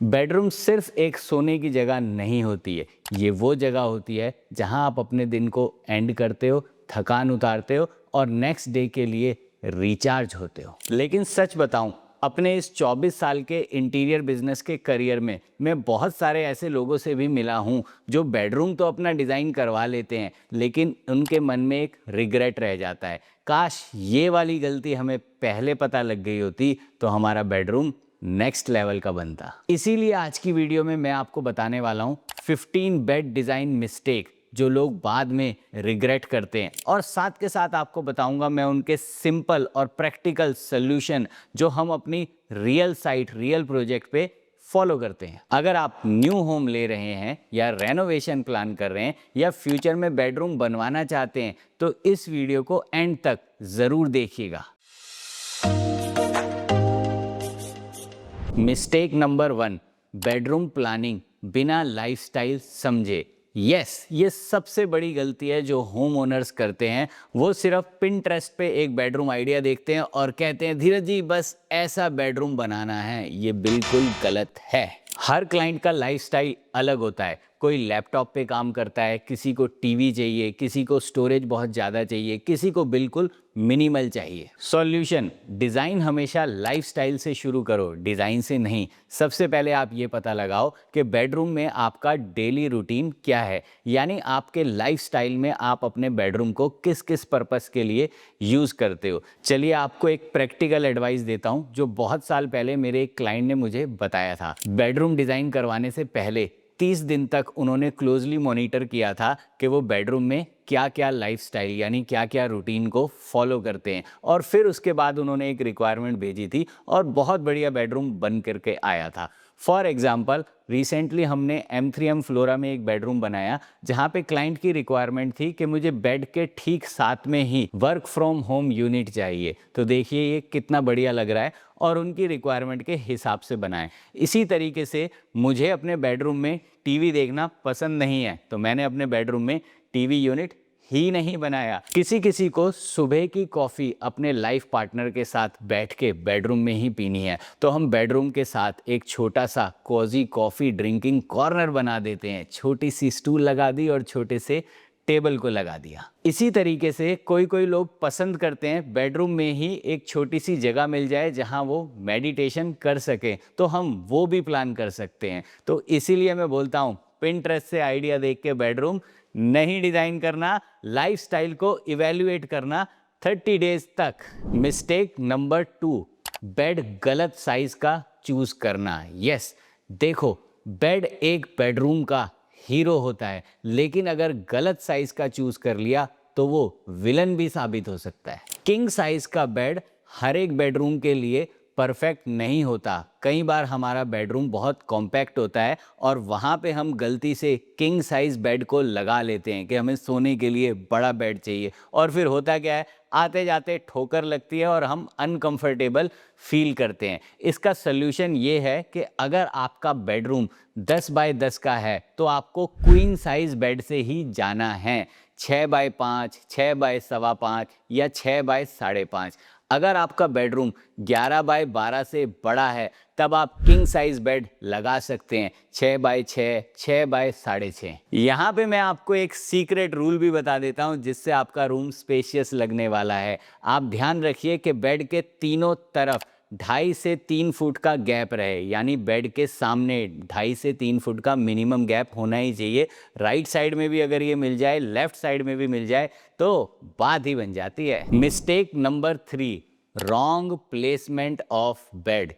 Bedroom सिर्फ एक सोने की जगह नहीं होती है। ये वो जगह होती है जहां आप अपने दिन को एंड करते हो, थकान उतारते हो और नेक्स्ट डे के लिए रिचार्ज होते हो। लेकिन सच बताऊं, अपने इस 24 साल के इंटीरियर बिजनेस के करियर में मैं बहुत सारे ऐसे लोगों से भी मिला हूं जो बेडरूम तो अपना डिज़ाइन करवा लेते हैं, लेकिन उनके मन में एक रिग्रेट रह जाता है, काश ये वाली गलती हमें पहले पता लग गई होती तो हमारा बेडरूम नेक्स्ट लेवल का बनता। इसीलिए आज की वीडियो में मैं आपको बताने वाला हूँ 15 बेड डिज़ाइन मिस्टेक जो लोग बाद में रिग्रेट करते हैं, और साथ के साथ आपको बताऊंगा मैं उनके सिंपल और प्रैक्टिकल सॉल्यूशन जो हम अपनी रियल साइट, रियल प्रोजेक्ट पे फॉलो करते हैं। अगर आप न्यू होम ले रहे हैं या रेनोवेशन प्लान कर रहे हैं या फ्यूचर में बेडरूम बनवाना चाहते हैं तो इस वीडियो को एंड तक ज़रूर देखिएगा। मिस्टेक नंबर 1, बेडरूम प्लानिंग बिना लाइफस्टाइल समझे। ये सबसे बड़ी गलती है जो होम ओनर्स करते हैं। वो सिर्फ पिंटरेस्ट पे एक बेडरूम आइडिया देखते हैं और कहते हैं धीरज जी बस ऐसा बेडरूम बनाना है। ये बिल्कुल गलत है। हर क्लाइंट का लाइफस्टाइल अलग होता है। कोई लैपटॉप पे काम करता है, किसी को टीवी चाहिए, किसी को स्टोरेज बहुत ज़्यादा चाहिए, किसी को बिल्कुल मिनिमल चाहिए। सॉल्यूशन, डिज़ाइन हमेशा लाइफस्टाइल से शुरू करो, डिज़ाइन से नहीं। सबसे पहले आप ये पता लगाओ कि बेडरूम में आपका डेली रूटीन क्या है, यानी आपके लाइफस्टाइल में आप अपने बेडरूम को किस किस पर्पस के लिए यूज़ करते हो। चलिए आपको एक प्रैक्टिकल एडवाइस देता हूँ जो बहुत साल पहले मेरे एक क्लाइंट ने मुझे बताया था। बेडरूम डिज़ाइन करवाने से पहले 30 दिन तक उन्होंने क्लोजली मॉनिटर किया था कि वो बेडरूम में क्या क्या लाइफस्टाइल यानी क्या क्या रूटीन को फॉलो करते हैं, और फिर उसके बाद उन्होंने एक रिक्वायरमेंट भेजी थी और बहुत बढ़िया बेडरूम बन करके आया था। फॉर एग्जांपल, रिसेंटली हमने M3M फ्लोरा में एक बेडरूम बनाया जहाँ पे क्लाइंट की रिक्वायरमेंट थी कि मुझे बेड के ठीक साथ में ही वर्क फ्रॉम होम यूनिट चाहिए। तो देखिए ये कितना बढ़िया लग रहा है और उनकी रिक्वायरमेंट के हिसाब से बनाएं। इसी तरीके से मुझे अपने बेडरूम में टीवी देखना पसंद नहीं है तो मैंने अपने बेडरूम में टीवी यूनिट ही नहीं बनाया। किसी किसी को सुबह की कॉफ़ी अपने लाइफ पार्टनर के साथ बैठ के बेडरूम में ही पीनी है तो हम बेडरूम के साथ एक छोटा सा कोजी कॉफ़ी ड्रिंकिंग कॉर्नर बना देते हैं। छोटी सी स्टूल लगा दी और छोटे से टेबल को लगा दिया। इसी तरीके से कोई कोई लोग पसंद करते हैं बेडरूम में ही एक छोटी सी जगह मिल जाए जहां वो मेडिटेशन कर सके, तो हम वो भी प्लान कर सकते हैं। तो इसीलिए मैं बोलता हूँ पिंटरेस्ट से आइडिया देख के बेडरूम नहीं डिज़ाइन करना, लाइफस्टाइल को इवेल्युएट करना 30 डेज तक। मिस्टेक नंबर 2, बेड गलत साइज का चूज करना। देखो, बेड एक बेडरूम का हीरो होता है, लेकिन अगर गलत साइज का चूज कर लिया तो वो विलन भी साबित हो सकता है। किंग साइज का बेड हर एक बेडरूम के लिए परफेक्ट नहीं होता। कई बार हमारा बेडरूम बहुत कॉम्पैक्ट होता है और वहाँ पे हम गलती से किंग साइज बेड को लगा लेते हैं कि हमें सोने के लिए बड़ा बेड चाहिए, और फिर होता क्या है, आते जाते ठोकर लगती है और हम अनकंफर्टेबल फील करते हैं। इसका सल्यूशन ये है कि अगर आपका बेडरूम 10 बाय 10 का है तो आपको क्वीन साइज बेड से ही जाना है। 6 बाय 5, 6 बाय सवा 5 या 6 बाय साढ़े 5। अगर आपका बेडरूम 11 बाय 12 से बड़ा है तब आप किंग साइज बेड लगा सकते हैं। 6 बाय 6, 6 बाय साढ़े 6। यहाँ पे मैं आपको एक सीक्रेट रूल भी बता देता हूँ जिससे आपका रूम स्पेशियस लगने वाला है। आप ध्यान रखिए कि बेड के तीनों तरफ 2.5 से 3 फुट का गैप रहे, यानी बेड के सामने 2.5 से 3 फुट का मिनिमम गैप होना ही चाहिए। राइट साइड में भी अगर ये मिल जाए, लेफ्ट साइड में भी मिल जाए तो बात ही बन जाती है। Mistake number 3, wrong placement of bed.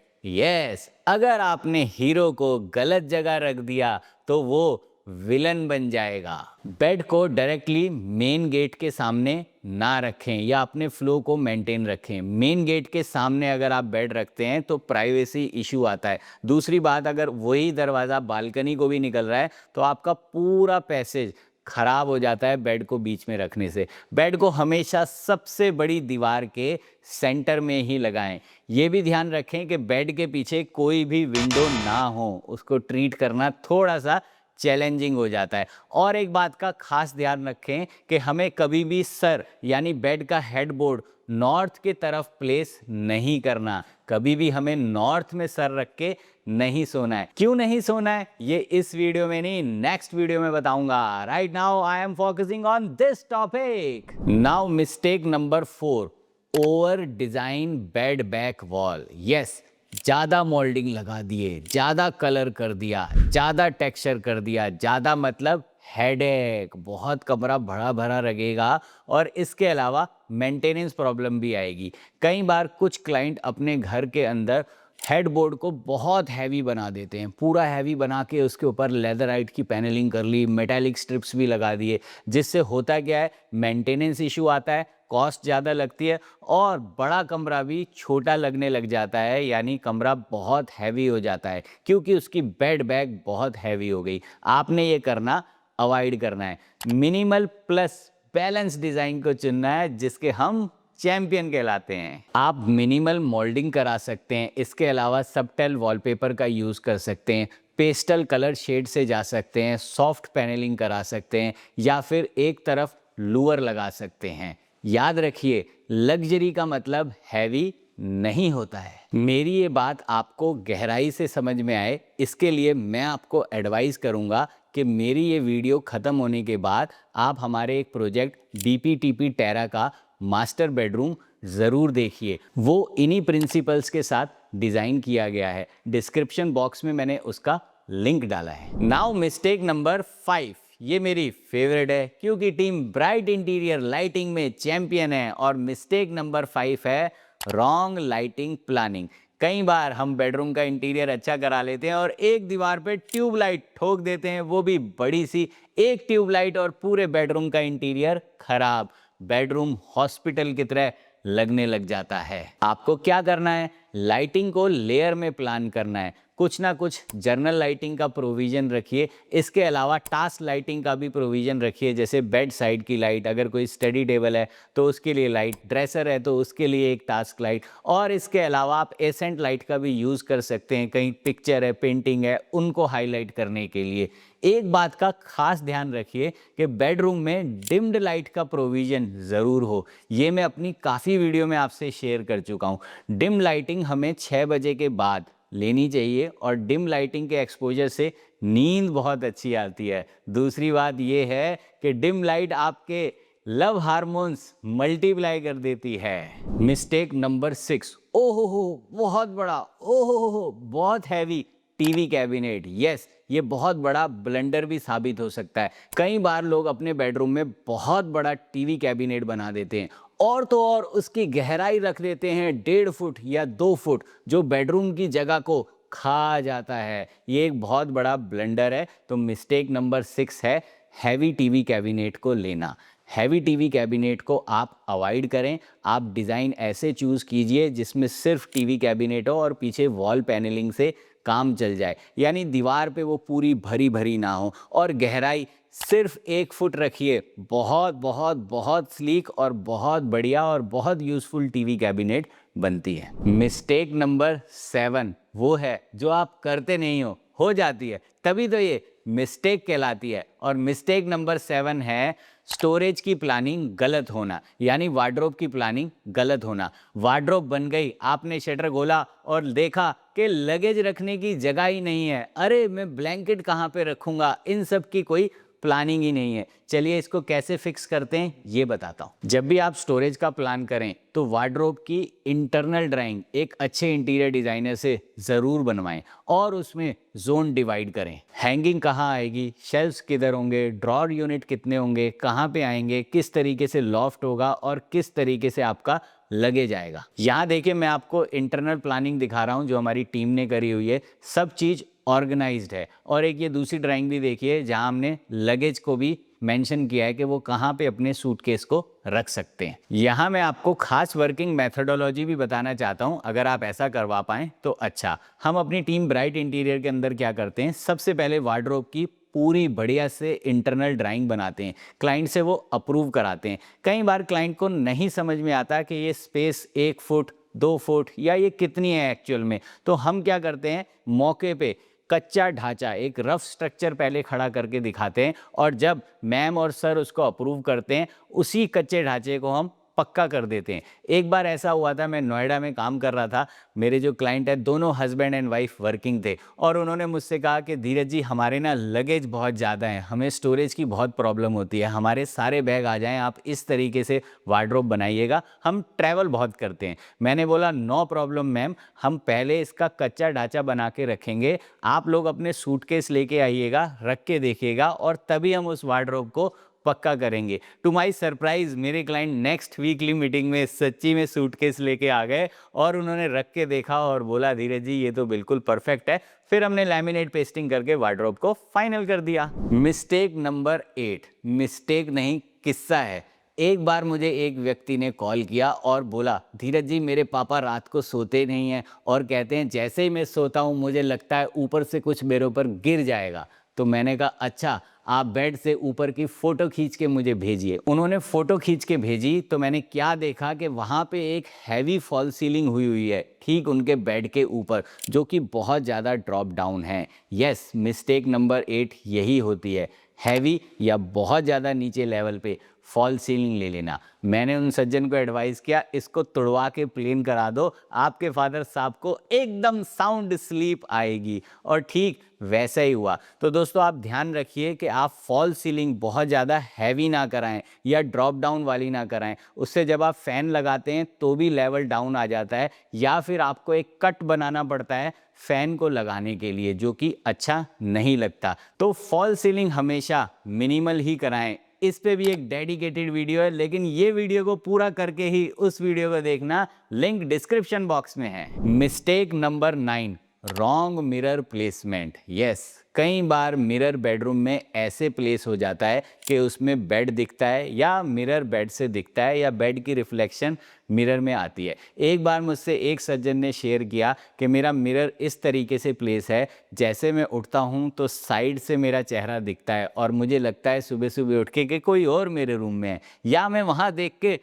अगर आपने हीरो को गलत जगह रख दिया तो वो विलन बन जाएगा। बेड को डायरेक्टली मेन गेट के सामने ना रखें या अपने फ्लो को मेंटेन रखें। मेन गेट के सामने अगर आप बेड रखते हैं तो प्राइवेसी इशू आता है। दूसरी बात, अगर वही दरवाज़ा बालकनी को भी निकल रहा है तो आपका पूरा पैसेज खराब हो जाता है बेड को बीच में रखने से। बेड को हमेशा सबसे बड़ी दीवार के सेंटर में ही लगाएं। ये भी ध्यान रखें कि बेड के पीछे कोई भी विंडो ना हो, उसको ट्रीट करना थोड़ा सा चैलेंजिंग हो जाता है। और एक बात का खास ध्यान रखें कि हमें कभी भी सर यानी बेड का हेडबोर्ड नॉर्थ के तरफ प्लेस नहीं करना। कभी भी हमें नॉर्थ में सर रख के नहीं सोना है। क्यों नहीं सोना है ये इस वीडियो में नहीं, नेक्स्ट वीडियो में बताऊंगा। Right now I am focusing on this topic. Now mistake number 4, over design bed back wall. Yes, ज़्यादा मोल्डिंग लगा दिए, ज़्यादा कलर कर दिया, ज़्यादा टेक्सचर कर दिया, ज़्यादा मतलब हेडेक, बहुत कमरा भरा भरा लगेगा और इसके अलावा मेंटेनेंस प्रॉब्लम भी आएगी। कई बार कुछ क्लाइंट अपने घर के अंदर हेडबोर्ड को बहुत हैवी बना देते हैं, पूरा हैवी बना के उसके ऊपर लेदराइट की पैनलिंग कर ली, मेटालिक स्ट्रिप्स भी लगा दिए, जिससे होता क्या है, मेंटेनेंस इशू आता है, कॉस्ट ज़्यादा लगती है और बड़ा कमरा भी छोटा लगने लग जाता है, यानी कमरा बहुत हैवी हो जाता है क्योंकि उसकी बेड बैग बहुत हैवी हो गई। आपने ये करना अवॉइड करना है, मिनिमल प्लस बैलेंस डिज़ाइन को चुनना है, जिसके हम चैंपियन कहलाते हैं। आप मिनिमल मोल्डिंग करा सकते हैं, इसके अलावा सबटेल वॉलपेपर का यूज़ कर सकते हैं, पेस्टल कलर शेड से जा सकते हैं, सॉफ्ट पैनलिंग करा सकते हैं या फिर एक तरफ लूअर लगा सकते हैं। याद रखिए, लग्जरी का मतलब हैवी नहीं होता है। मेरी ये बात आपको गहराई से समझ में आए, इसके लिए मैं आपको एडवाइस करूंगा कि मेरी ये वीडियो ख़त्म होने के बाद आप हमारे एक प्रोजेक्ट BPTP टेरा का मास्टर बेडरूम ज़रूर देखिए। वो इन्हीं प्रिंसिपल्स के साथ डिज़ाइन किया गया है। डिस्क्रिप्शन बॉक्स में मैंने उसका लिंक डाला है। नाउ मिस्टेक नंबर 5, ये मेरी फेवरेट है क्योंकि टीम ब्राइट इंटीरियर लाइटिंग में चैंपियन है। और मिस्टेक नंबर 5 है रॉन्ग लाइटिंग प्लानिंग। कई बार हम बेडरूम का इंटीरियर अच्छा करा लेते हैं और एक दीवार पे ट्यूबलाइट ठोक देते हैं, वो भी बड़ी सी, एक ट्यूबलाइट और पूरे बेडरूम का इंटीरियर खराब। बेडरूम हॉस्पिटल की तरह लगने लग जाता है। आपको क्या करना है, लाइटिंग को लेयर में प्लान करना है। कुछ ना कुछ जर्नल लाइटिंग का प्रोविज़न रखिए, इसके अलावा टास्क लाइटिंग का भी प्रोविज़न रखिए, जैसे बेड साइड की लाइट, अगर कोई स्टडी टेबल है तो उसके लिए लाइट, ड्रेसर है तो उसके लिए एक टास्क लाइट, और इसके अलावा आप एसेंट लाइट का भी यूज़ कर सकते हैं, कहीं पिक्चर है, पेंटिंग है, उनको हाईलाइट करने के लिए। एक बात का खास ध्यान रखिए कि बेडरूम में डिम्ड लाइट का प्रोविज़न ज़रूर हो। ये मैं अपनी काफ़ी वीडियो में आपसे शेयर कर चुका हूँ। डिम लाइटिंग हमें 6 बजे के बाद लेनी चाहिए और डिम लाइटिंग के एक्सपोजर से नींद बहुत अच्छी आती है। दूसरी बात ये है कि डिम लाइट आपके लव हार्मोन्स मल्टीप्लाई कर देती है। मिस्टेक नंबर 6, ओहो हो बहुत बड़ा, ओहो हो बहुत हैवी टीवी कैबिनेट। यस, ये बहुत बड़ा ब्लंडर भी साबित हो सकता है। कई बार लोग अपने बेडरूम में बहुत बड़ा टीवी कैबिनेट बना देते हैं और तो और उसकी गहराई रख देते हैं 1.5 फुट या 2 फुट, जो बेडरूम की जगह को खा जाता है। ये एक बहुत बड़ा ब्लंडर है। तो मिस्टेक नंबर 6 है हैवी टीवी कैबिनेट को लेना। हैवी टीवी कैबिनेट को आप अवॉइड करें। आप डिज़ाइन ऐसे चूज़ कीजिए जिसमें सिर्फ टीवी कैबिनेट हो और पीछे वॉल पैनलिंग से काम चल जाए, यानी दीवार पे वो पूरी भरी भरी ना हो, और गहराई सिर्फ 1 फुट रखिए। बहुत बहुत बहुत स्लीक और बहुत बढ़िया और बहुत यूज़फुल टीवी कैबिनेट बनती है। मिस्टेक नंबर 7 वो है जो आप करते नहीं हो जाती है, तभी तो ये मिस्टेक कहलाती है। और मिस्टेक नंबर 7 है स्टोरेज की प्लानिंग गलत होना, यानी वार्डरोब की प्लानिंग गलत होना। वार्डरोब बन गई, आपने शटर खोला और देखा कि लगेज रखने की जगह ही नहीं है। अरे मैं ब्लैंकेट कहाँ पे रखूँगा, इन सब की कोई प्लानिंग ही नहीं है। चलिए इसको कैसे फिक्स करते हैं ये बताता हूँ। जब भी आप स्टोरेज का प्लान करें तो वार्डरोब की इंटरनल ड्राइंग एक अच्छे इंटीरियर डिज़ाइनर से ज़रूर बनवाएं और उसमें जोन डिवाइड करें। हैंगिंग कहाँ आएगी, शेल्फ्स किधर होंगे, ड्रॉर यूनिट कितने होंगे, कहाँ पे आएंगे, किस तरीके से लॉफ्ट होगा और किस तरीके से आपका लगे जाएगा। यहाँ देखिए मैं आपको इंटरनल प्लानिंग दिखा रहा हूँ जो हमारी टीम ने करी हुई है। सब चीज़ ऑर्गेनाइज्ड है। और एक ये दूसरी ड्राइंग भी देखिए जहाँ हमने लगेज को भी मेंशन किया है कि वो कहाँ पे अपने सूटकेस को रख सकते हैं। यहाँ मैं आपको खास वर्किंग मेथोडोलॉजी भी बताना चाहता हूँ, अगर आप ऐसा करवा पाएँ तो अच्छा। हम अपनी टीम ब्राइट इंटीरियर के अंदर क्या करते हैं, सबसे पहले वार्डरोब की पूरी बढ़िया से इंटरनल ड्राइंग बनाते हैं, क्लाइंट से वो अप्रूव कराते हैं। कई बार क्लाइंट को नहीं समझ में आता कि ये स्पेस 1 फुट 2 फुट या ये कितनी है एक्चुअल में, तो हम क्या करते हैं, मौके पे कच्चा ढांचा एक रफ स्ट्रक्चर पहले खड़ा करके दिखाते हैं और जब मैम और सर उसको अप्रूव करते हैं उसी कच्चे ढांचे को हम पक्का कर देते हैं। एक बार ऐसा हुआ था, मैं नोएडा में काम कर रहा था, मेरे जो क्लाइंट है दोनों हस्बैंड एंड वाइफ वर्किंग थे और उन्होंने मुझसे कहा कि धीरज जी हमारे ना लगेज बहुत ज़्यादा है, हमें स्टोरेज की बहुत प्रॉब्लम होती है, हमारे सारे बैग आ जाएं, आप इस तरीके से वार्डरोब बनाइएगा, हम ट्रैवल बहुत करते हैं। मैंने बोला नो प्रॉब्लम मैम, हम पहले इसका कच्चा ढांचा बना के रखेंगे, आप लोग अपने सूटकेस लेके आइएगा, रख के देखिएगा और तभी हम उस वार्डरोब को पक्का करेंगे। टू माई सरप्राइज मेरे क्लाइंट नेक्स्ट वीकली मीटिंग में सच्ची में सूटकेस लेके आ गए और उन्होंने रख के देखा और बोला धीरज जी ये तो बिल्कुल परफेक्ट है। फिर हमने लैमिनेट पेस्टिंग करके वार्डरोब को फाइनल कर दिया। मिस्टेक नंबर 8, मिस्टेक नहीं किस्सा है। एक बार मुझे एक व्यक्ति ने कॉल किया और बोला धीरज जी मेरे पापा रात को सोते नहीं हैं और कहते हैं जैसे ही मैं सोता हूँ मुझे लगता है ऊपर से कुछ मेरे ऊपर गिर जाएगा। तो मैंने कहा अच्छा आप बेड से ऊपर की फ़ोटो खींच के मुझे भेजिए। उन्होंने फ़ोटो खींच के भेजी तो मैंने क्या देखा कि वहाँ पे एक हैवी फॉल सीलिंग हुई है ठीक उनके बेड के ऊपर, जो कि बहुत ज़्यादा ड्रॉप डाउन है। यस, मिस्टेक नंबर 8 यही होती है, हैवी या बहुत ज़्यादा नीचे लेवल पे फॉल सीलिंग ले लेना। मैंने उन सज्जन को एडवाइस किया इसको तुड़वा के प्लेन करा दो, आपके फादर साहब को एकदम साउंड स्लीप आएगी, और ठीक वैसा ही हुआ। तो दोस्तों आप ध्यान रखिए कि आप फॉल सीलिंग बहुत ज़्यादा हैवी ना कराएं या ड्रॉप डाउन वाली ना कराएं, उससे जब आप फ़ैन लगाते हैं तो भी लेवल डाउन आ जाता है या फिर आपको एक कट बनाना पड़ता है फ़ैन को लगाने के लिए, जो कि अच्छा नहीं लगता। तो फॉल सीलिंग हमेशा मिनिमल ही कराएं। इस पे भी एक डेडिकेटेड वीडियो है, लेकिन ये वीडियो को पूरा करके ही उस वीडियो को देखना, लिंक डिस्क्रिप्शन बॉक्स में है। Mistake number 9, wrong mirror placement. Yes, कई बार मिरर बेडरूम में ऐसे प्लेस हो जाता है कि उसमें बेड दिखता है या मिरर बेड से दिखता है या बेड की रिफ्लेक्शन मिरर में आती है। एक बार मुझसे एक सज्जन ने शेयर किया कि मेरा मिरर इस तरीके से प्लेस है, जैसे मैं उठता हूँ तो साइड से मेरा चेहरा दिखता है और मुझे लगता है सुबह सुबह उठ के कि कोई और मेरे रूम में है, या मैं वहाँ देख के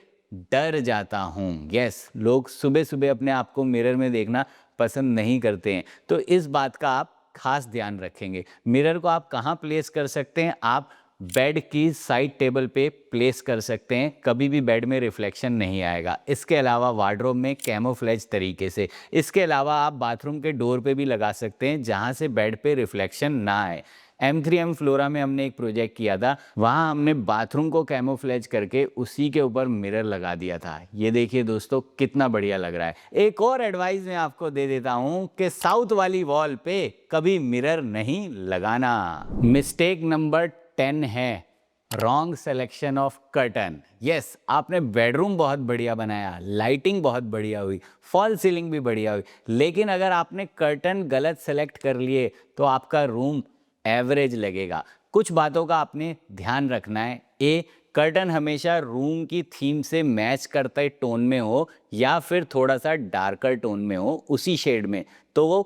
डर जाता हूँ। यस, लोग सुबह सुबह अपने आप को मिरर में देखना पसंद नहीं करते हैं, तो इस बात का आप खास ध्यान रखेंगे। मिरर को आप कहाँ प्लेस कर सकते हैं? आप बेड की साइड टेबल पे प्लेस कर सकते हैं, कभी भी बेड में रिफ्लेक्शन नहीं आएगा। इसके अलावा वार्डरोब में कैमोफ्लेज तरीके से, इसके अलावा आप बाथरूम के डोर पे भी लगा सकते हैं जहाँ से बेड पे रिफ्लेक्शन ना आए। M3M फ्लोरा में हमने एक प्रोजेक्ट किया था, वहाँ हमने बाथरूम को कैमोफ्लेज करके उसी के ऊपर मिरर लगा दिया था। ये देखिए दोस्तों कितना बढ़िया लग रहा है। एक और एडवाइस मैं आपको दे देता हूँ कि साउथ वाली वॉल पे कभी मिरर नहीं लगाना। मिस्टेक नंबर 10 है wrong selection of curtain. Yes, आपने बेडरूम बहुत बढ़िया बनाया, लाइटिंग बहुत बढ़िया हुई, फॉल सीलिंग भी बढ़िया हुई, लेकिन अगर आपने कर्टन गलत सेलेक्ट कर लिए तो आपका रूम एवरेज लगेगा। कुछ बातों का आपने ध्यान रखना है। कर्टन हमेशा रूम की थीम से मैच करते टोन में हो या फिर थोड़ा सा डार्कर टोन में हो, उसी शेड में, तो वो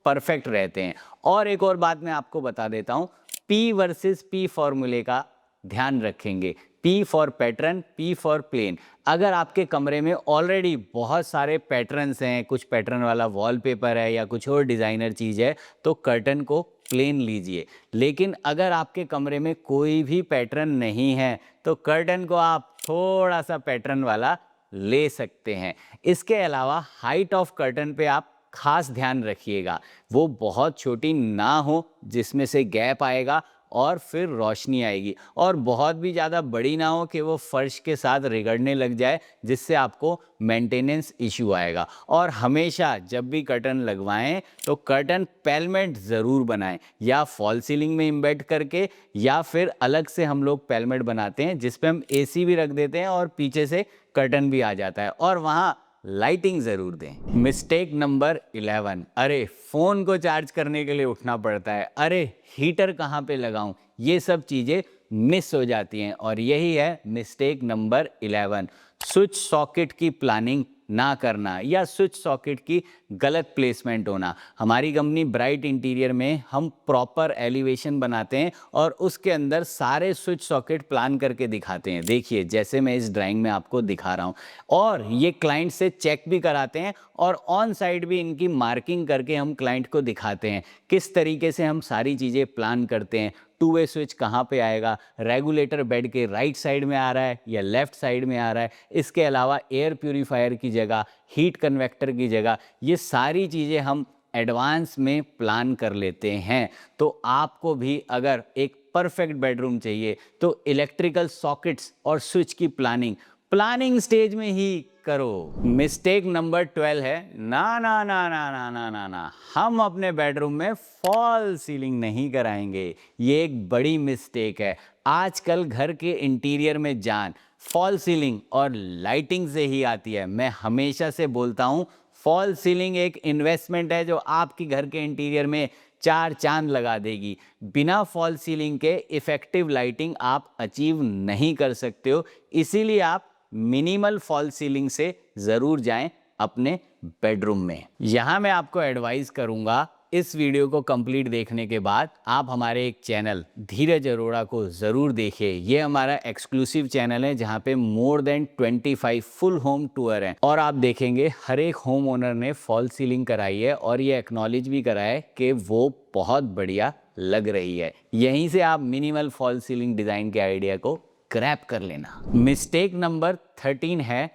परफेक्ट रहते हैं। और एक और बात मैं आपको बता देता हूँ, P वर्सेस P फॉर्मूले का ध्यान रखेंगे। P for pattern, P for plane. अगर आपके कमरे में ऑलरेडी बहुत सारे पैटर्न्स हैं, कुछ पैटर्न वाला वॉलपेपर है या कुछ और डिज़ाइनर चीज़ है, तो कर्टन को प्लेन लीजिए। लेकिन अगर आपके कमरे में कोई भी पैटर्न नहीं है तो कर्टन को आप थोड़ा सा पैटर्न वाला ले सकते हैं। इसके अलावा हाइट ऑफ कर्टन पे आप खास ध्यान रखिएगा, वो बहुत छोटी ना हो जिसमें से गैप आएगा और फिर रोशनी आएगी, और बहुत भी ज़्यादा बड़ी ना हो कि वो फर्श के साथ रिगड़ने लग जाए जिससे आपको मेंटेनेंस इशू आएगा। और हमेशा जब भी कर्टन लगवाएं तो कर्टन पेलमेट ज़रूर बनाएं, या फॉल सीलिंग में इम्बेड करके, या फिर अलग से हम लोग पेलमेट बनाते हैं जिस पे हम AC भी रख देते हैं और पीछे से कर्टन भी आ जाता है, और वहाँ लाइटिंग ज़रूर दें। मिस्टेक नंबर 11, अरे फ़ोन को चार्ज करने के लिए उठना पड़ता है, अरे हीटर कहाँ पे लगाऊं, ये सब चीज़ें मिस हो जाती हैं, और यही है मिस्टेक नंबर 11, स्विच सॉकेट की प्लानिंग ना करना या स्विच सॉकेट की गलत प्लेसमेंट होना। हमारी कंपनी ब्राइट इंटीरियर में हम प्रॉपर एलिवेशन बनाते हैं और उसके अंदर सारे स्विच सॉकेट प्लान करके दिखाते हैं। देखिए जैसे मैं इस ड्राइंग में आपको दिखा रहा हूँ, और ये क्लाइंट से चेक भी कराते हैं और ऑन साइड भी इनकी मार्किंग करके हम क्लाइंट को दिखाते हैं किस तरीके से हम सारी चीज़ें प्लान करते हैं, टू वे स्विच कहाँ पे आएगा, रेगुलेटर बेड के राइट साइड में आ रहा है या लेफ्ट साइड में आ रहा है, इसके अलावा एयर प्यूरीफायर की जगह, हीट कन्वेक्टर की जगह, ये सारी चीज़ें हम एडवांस में प्लान कर लेते हैं। तो आपको भी अगर एक परफेक्ट बेडरूम चाहिए तो इलेक्ट्रिकल सॉकेट्स और स्विच की प्लानिंग स्टेज में ही करो। मिस्टेक नंबर 12 है ना ना ना ना ना ना ना ना, हम अपने बेडरूम में फॉल सीलिंग नहीं कराएंगे। ये एक बड़ी मिस्टेक है। आजकल घर के इंटीरियर में जान फॉल सीलिंग और लाइटिंग से ही आती है। मैं हमेशा से बोलता हूँ फॉल सीलिंग एक इन्वेस्टमेंट है जो आपकी घर के इंटीरियर में 4 चांद लगा देगी। बिना फॉल सीलिंग के इफेक्टिव लाइटिंग आप अचीव नहीं कर सकते हो, इसीलिए आप मिनिमल फॉल सीलिंग से ज़रूर जाएं अपने बेडरूम में। यहाँ मैं आपको एडवाइस करूँगा, इस वीडियो को कंप्लीट देखने के बाद आप हमारे एक चैनल धीरज अरोड़ा को ज़रूर देखें। ये हमारा एक्सक्लूसिव चैनल है जहाँ पे more than 25 full home tour हैं और आप देखेंगे हर एक होम ओनर ने फॉल सीलिंग कराई है और ये एक्नॉलेज भी करा है कि वो बहुत बढ़िया लग रही है। यहीं से आप मिनिमल फॉल सीलिंग डिज़ाइन के आइडिया को ग्रैब कर लेना। मिस्टेक नंबर 13 है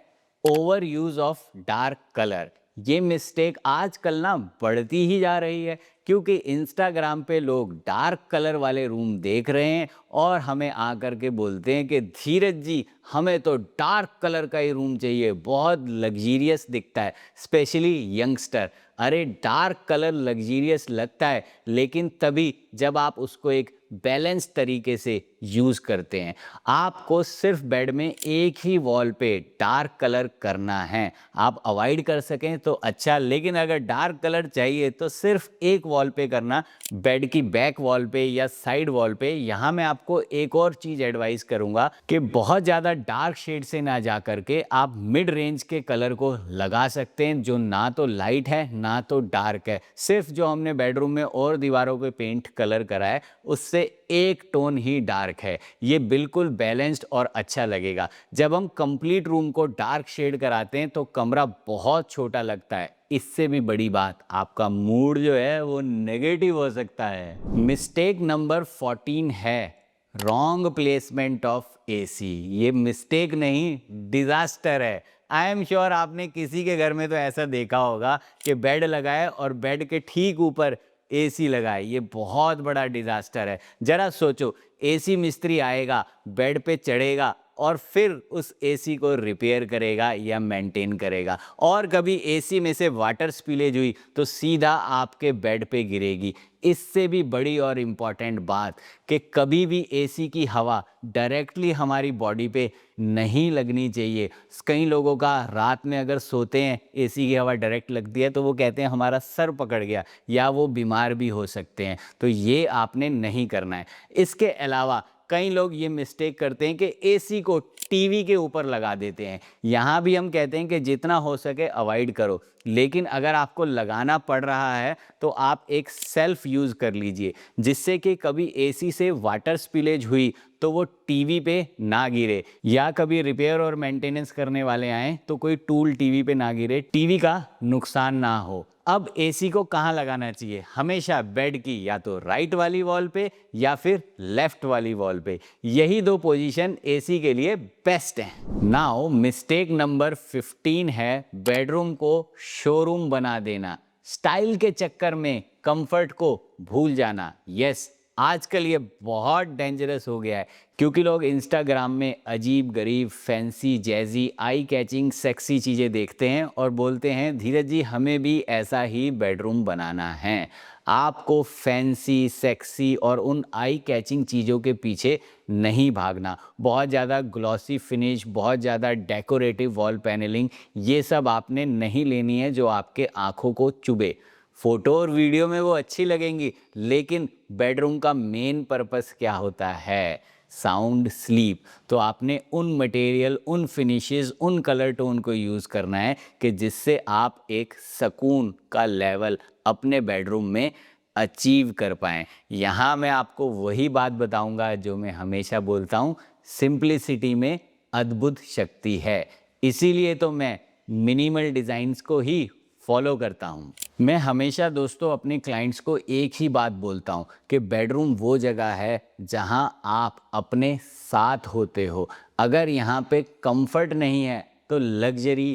over use of dark colour. ये मिस्टेक आजकल ना बढ़ती ही जा रही है क्योंकि इंस्टाग्राम पे लोग डार्क कलर वाले रूम देख रहे हैं और हमें आकर के बोलते हैं कि धीरज जी हमें तो डार्क कलर का ही रूम चाहिए, बहुत लग्जीरियस दिखता है, स्पेशली यंगस्टर। अरे डार्क कलर लग्जीरियस लगता है लेकिन तभी जब आप उसको एक बैलेंस तरीके से यूज़ करते हैं। आपको सिर्फ बेड में एक ही वॉल पे डार्क कलर करना है। आप अवॉइड कर सकें तो अच्छा, लेकिन अगर डार्क कलर चाहिए तो सिर्फ एक वॉल पे करना, बेड की बैक वॉल पे या साइड वॉल पे। यहाँ मैं आपको एक और चीज़ एडवाइस करूँगा कि बहुत ज़्यादा डार्क शेड से ना जा करके आप मिड रेंज के कलर को लगा सकते हैं जो ना तो लाइट है ना तो डार्क है। सिर्फ जो हमने बेडरूम में और दीवारों पे पेंट कलर करा है उससे एक टोन ही डार्क है। ये बिल्कुल बैलेंस्ड और अच्छा लगेगा। जब हम कंप्लीट रूम को डार्क शेड कराते हैं तो कमरा बहुत छोटा लगता है। इससे भी बड़ी बात, आपका मूड जो है वो नेगेटिव हो सकता है। मिस्टेक नंबर 14 है रॉन्ग प्लेसमेंट ऑफ एसी। ये मिस्टेक नहीं, डिजास्टर है। आई एम श्योर आपने किसी के घर में तो ऐसा देखा होगा कि बेड लगाए और बेड के ठीक ऊपर एसी लगाए। ये बहुत बड़ा डिजास्टर है। जरा सोचो, एसी मिस्त्री आएगा, बेड पे चढ़ेगा और फिर उस एसी को रिपेयर करेगा या मेंटेन करेगा, और कभी एसी में से वाटर स्पिलेज हुई तो सीधा आपके बेड पे गिरेगी। इससे भी बड़ी और इम्पॉर्टेंट बात कि कभी भी एसी की हवा डायरेक्टली हमारी बॉडी पे नहीं लगनी चाहिए। कई लोगों का रात में अगर सोते हैं एसी की हवा डायरेक्ट लगती है तो वो कहते हैं हमारा सर पकड़ गया, या वो बीमार भी हो सकते हैं। तो ये आपने नहीं करना है। इसके अलावा कई लोग ये मिस्टेक करते हैं कि एसी को टीवी के ऊपर लगा देते हैं। यहाँ भी हम कहते हैं कि जितना हो सके अवॉइड करो, लेकिन अगर आपको लगाना पड़ रहा है तो आप एक सेल्फ यूज़ कर लीजिए जिससे कि कभी एसी से वाटर स्पिलेज हुई तो वो टीवी पे ना गिरे, या कभी रिपेयर और मेंटेनेंस करने वाले आए तो कोई टूल टीवी पे ना गिरे, टीवी का नुकसान ना हो। अब एसी को कहाँ लगाना चाहिए? हमेशा बेड की या तो राइट वाली वॉल पे या फिर लेफ्ट वाली वॉल पे। यही दो पोजीशन एसी के लिए बेस्ट है। नाउ मिस्टेक नंबर 15 है बेडरूम को शोरूम बना देना। स्टाइल के चक्कर में कंफर्ट को भूल जाना। यस, आजकल ये बहुत डेंजरस हो गया है क्योंकि लोग इंस्टाग्राम में अजीब गरीब fancy jazzy eye catching sexy चीज़ें देखते हैं और बोलते हैं धीरज जी हमें भी ऐसा ही बेडरूम बनाना है। आपको फैंसी सेक्सी और उन आई कैचिंग चीज़ों के पीछे नहीं भागना। बहुत ज़्यादा ग्लॉसी फिनिश, बहुत ज़्यादा डेकोरेटिव वॉल पैनलिंग, ये सब आपने नहीं लेनी है जो आपके आँखों को चुभे। फोटो और वीडियो में वो अच्छी लगेंगी लेकिन बेडरूम का मेन पर्पस क्या होता है? Sound sleep. तो आपने उन मटेरियल, उन फिनिशेस, उन कलर टोन को यूज़ करना है कि जिससे आप एक सुकून का लेवल अपने बेडरूम में अचीव कर पाएँ। यहाँ मैं आपको वही बात बताऊँगा जो मैं हमेशा बोलता हूँ, सिंप्लिसिटी में अद्भुत शक्ति है। इसीलिए तो मैं मिनिमल डिज़ाइंस को ही फॉलो करता हूँ। मैं हमेशा दोस्तों अपने क्लाइंट्स को एक ही बात बोलता हूँ कि बेडरूम वो जगह है जहाँ आप अपने साथ होते हो। अगर यहाँ पे कंफर्ट नहीं है तो लग्जरी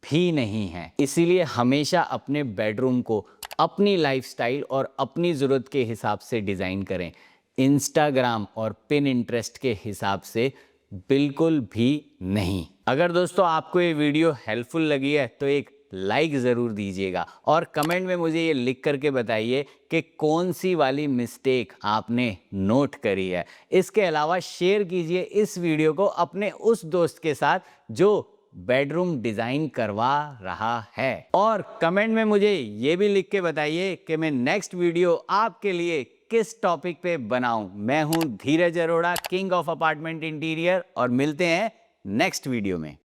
भी नहीं है। इसीलिए हमेशा अपने बेडरूम को अपनी लाइफस्टाइल और अपनी ज़रूरत के हिसाब से डिज़ाइन करें। इंस्टाग्राम और पिन इंटरेस्ट के हिसाब से बिल्कुल भी नहीं। अगर दोस्तों आपको ये वीडियो हेल्पफुल लगी है तो एक लाइक ज़रूर दीजिएगा और कमेंट में मुझे ये लिख करके बताइए कि कौन सी वाली मिस्टेक आपने नोट करी है। इसके अलावा शेयर कीजिए इस वीडियो को अपने उस दोस्त के साथ जो बेडरूम डिज़ाइन करवा रहा है और कमेंट में मुझे ये भी लिख के बताइए कि मैं नेक्स्ट वीडियो आपके लिए किस टॉपिक पे बनाऊं। मैं हूं Dheeraj Arora, king of apartment interior, और मिलते हैं नेक्स्ट वीडियो में।